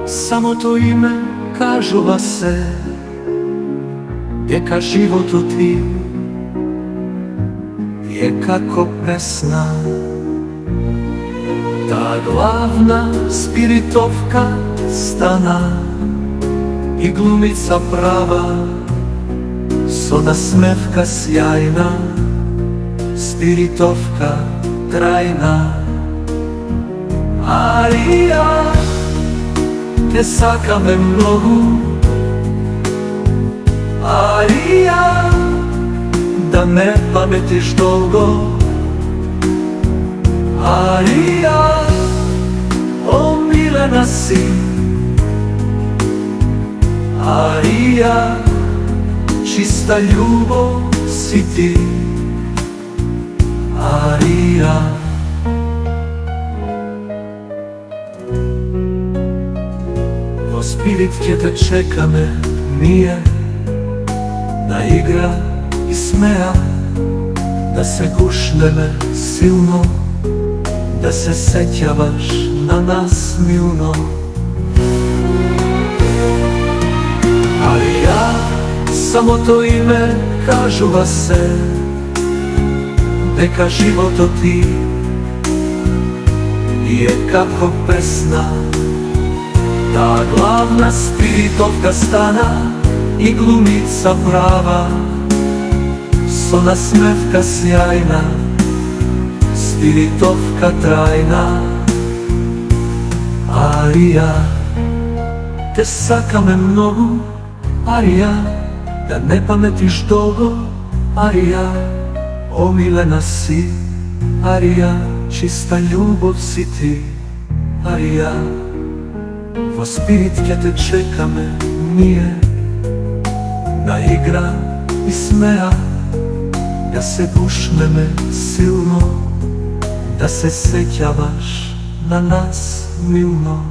Самото име кажува се, дека животот ти е како песна. Таа главна спиритовка стана и глумица права, со насмевка сјајна, спиритовка трајна. Арија, те сакаме многу, Арија, да не паметиш долго. Арија, омилена си, Арија, чиста љубов си ти, Арија. Во спирит ќе те чекаме ние, на игра и смеа, да се гушнеме силно, да се сеќаваш на нас милно. Арија, самото име кажува се, дека животот ти е како песна. Таа главна спиритовка стана и глумица права, со насмевка сјајна, спиритовка трајна. Арија, те сакаме многу, Арија, да не паметиш долго. Арија, омилена си, Арија, чиста љубов си ти, Арија. Во спирит ќе те чекаме ние, на игра и смеа, да се гушнеме силно, да се сеќаваш на нас милно.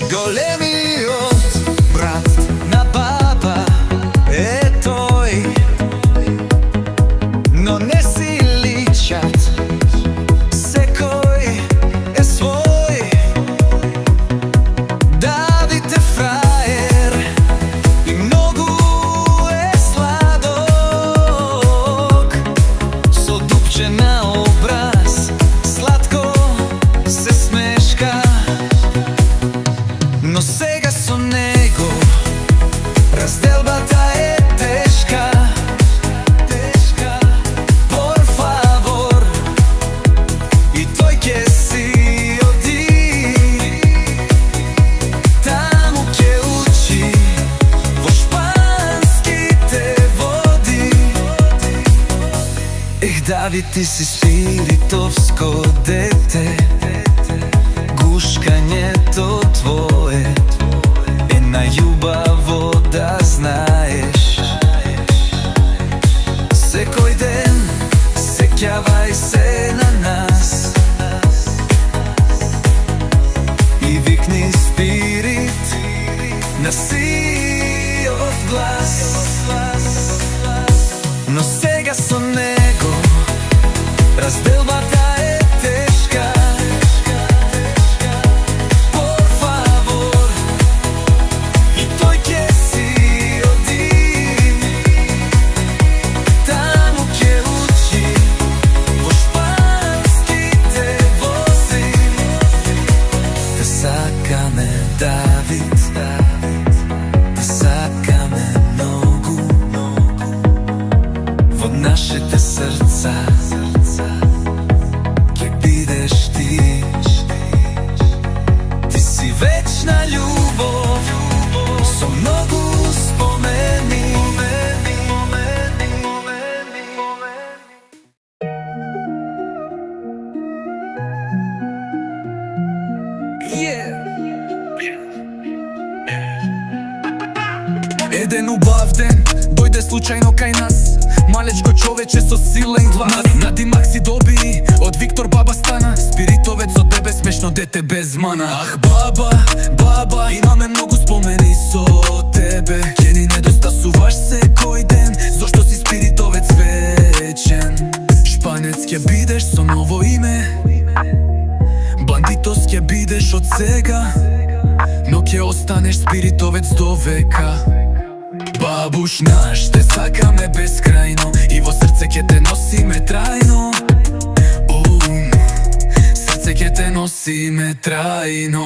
Големиот брат на папа е тој, но не си личат, секој е свој. Давид е фраер и многу е сладок, со дупче на образ, сладко се смешка. Но сега со него разделбата е тешка. Por favor, и тој ќе си оди, таму ќе учи во шпанските води. Ех, Давид, ти си спиритовско дете, гушкањето твое е најубаво да знаеш. Секој ден сеќавај се на нас и викни спирит на сиот глас. Но сега со него разделбата е тешка. Por favor, и тој ќе си оди, таму ќе учи во шпанските вози. Те сакаме, Давид, те сакаме многу, во нашите срца ќе бидеш ти. Ти си вечна љубов, со многу спомени. Еден убав ден дојде случајно кај нас, малечко човече со силен глас. Надимак си доби, од Виктор баба стана, спиритовец од тебе, смешно дете без мана. Ах, баба, баба, имаме многу спомени со тебе. Ќе ни недостасуваш секој ден, зошто си спиритовец вечен. Шпанец ќе бидеш со ново име, сега, но ќе останеш спиритовец до века. Бабуш наш, те сакаме бескрајно и во срце ќе те носиме трајно. Срце ќе те носиме трајно.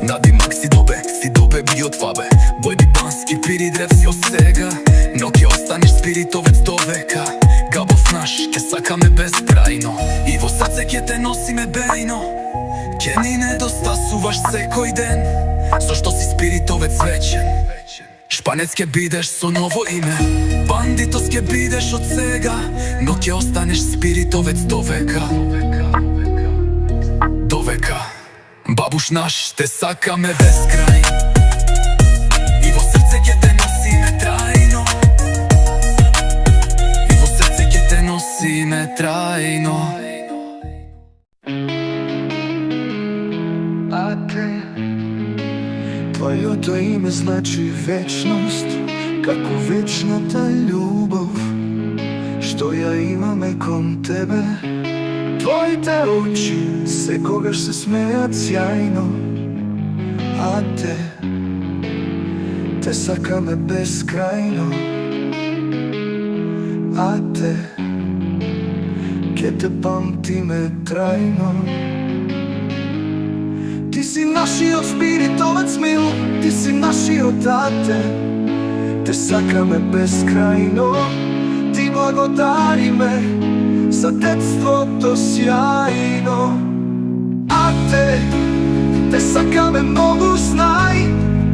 Надимак си добе би од фабе. Бојди бански пири древ си од сега, но ќе останеш спиритовец до века. Габов наш, ќе сакаме безкрајно и во срце ќе те носиме бејно. Ќе ни недостасуваш секој ден, зашто си спиритовец вечен. Шпанец ќе бидеш со ново име, бандитос ќе бидеш од сега, но ќе останеш спиритовец до века. До века. Бабуш наш, те сакаме бескрај и во срце ќе те носиме трајно. И во срце ќе те носиме трајно. А те, твоето име значи вечност, како вечната љубов што ја имаме кон тебе. Твоите очи секогаш се смеат сјајно, а те сакаме бескрајно. А те, ќе те памтиме трајно. Ти си нашиот спиритовец мил, ти си нашиот ате, те сакаме бескрајно. Ти благодариме за детството сјајно. А те сакаме многу, знај,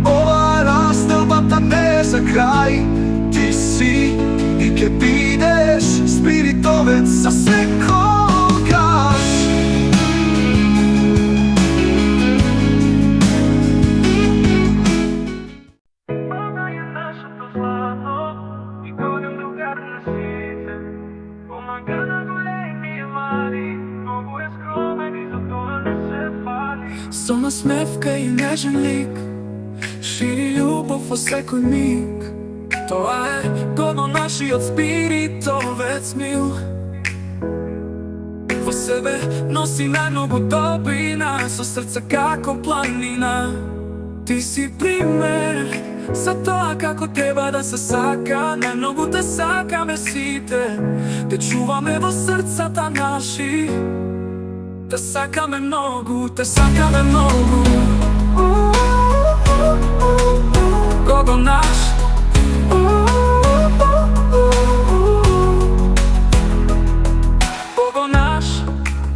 ова растелбата не е за крај. Ти си и ќе бидеш спиритовец за секогаш. Со насмевка и нежен лик шири љубов во секој миг. Тоа е годно нашиот спиритовец мил. Во себе носи најмногу добрина, со срце како планина. Ти си пример за тоа како треба да се сака, најмногу те сакаме сите, те чуваме во срцата наши. Те сакаме многу, те сакаме многу. Гого наш.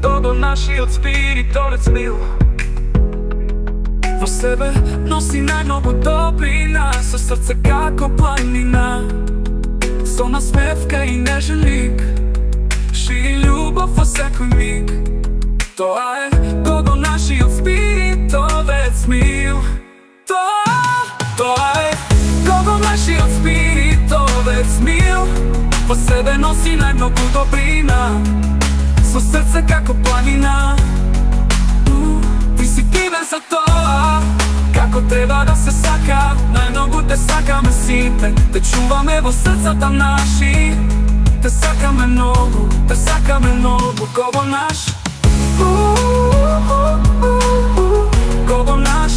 Гого нашиот спиритовец мил. Во себе носи најмногу добрина, со срце како планина. Со насмевка и нежен лик шири љубов во секој миг. Тоа е Гого нашиот спиритовец мил. Тоа е Гого нашиот спиритовец мил. Во себе носи најмногу добрина, со срце како планина. Ти си пример за тоа како треба да се сака, најмногу те сакаме сите, те чуваме во срцата наши. Те сакаме многу, те сакаме многу. Гого наш. Гого наш,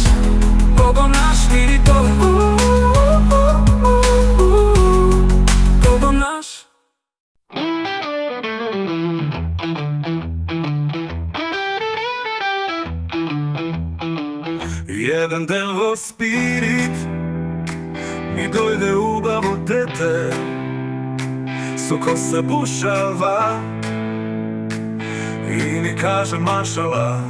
Гого наш спиритовец. Гого наш. Еден ден во Спирит ми дојде убаво дете, со коса бушава и ми каже машала,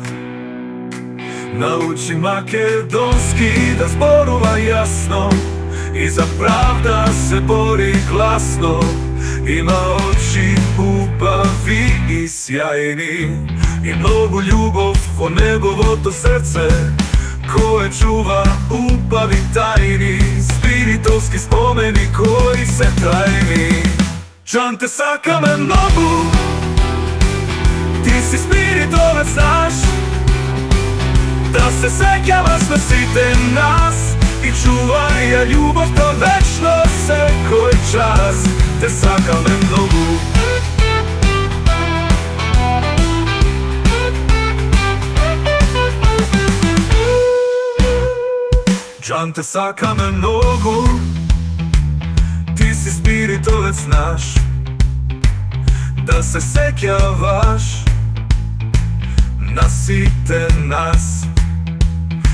научи македонски да зборува јасно и за правда се бори гласно. Има очи убави и сјајни и многу љубов во неговото срце, кое чува убави тајни, спиритовски спомени кои се трајни. Джан, те сакаме многу. Ти си спиритовец наш, да се сеќаваш на сите нас и чувај ја љубовта вечно секој час. Те сакаме многу. Джан, те сакаме многу. Ти си спиритовец наш, да се сеќаваш на сите нас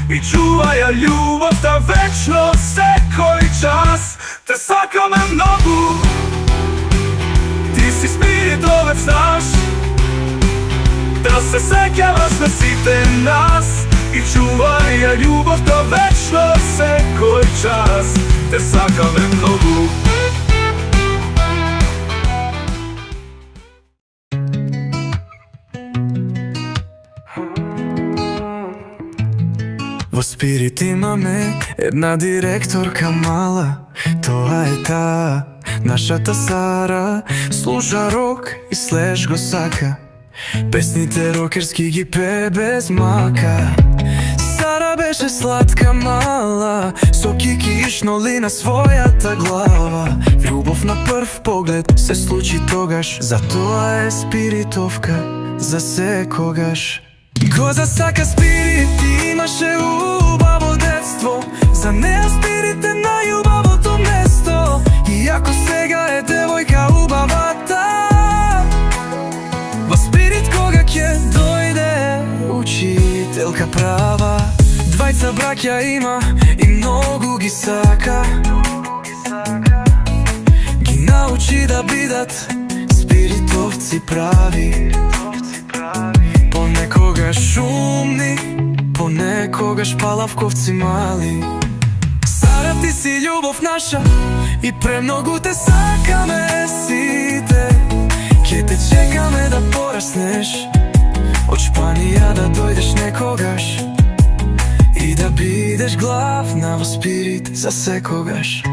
и чувај ја љубовта вечно секој час. Те сакаме многу. Ти си спиритовец наш, да се сеќаваш на сите нас и чувај ја љубовта вечно секој час. Те сакаме многу. Во Спирит имаме една директорка мала, тоа е таа, нашата Сара. Слуша рок и слеш го сака, песните рокерски ги пее без мака. Сара беше сладка мала, со кики и шноли на својата глава. Љубов на прв поглед се случи тогаш, затоа е спиритовка за секогаш. Ко засака Спирит и имаше убаво детство, за неа Спирит е најубавото место. Иако сега е девојка убавата, во Спирит кога ќе дојде учителка права. Двајца браќа има и многу ги сака, ги научи да бидат спиритовци прави. Понекогаш умни, понекогаш палавковци мали. Сара, ти си љубов наша и премногу те сакаме сите. Ке те чекаме да пораснеш, од Шпанија да дојдеш некогаш и да бидеш главна во Спирит за секогаш.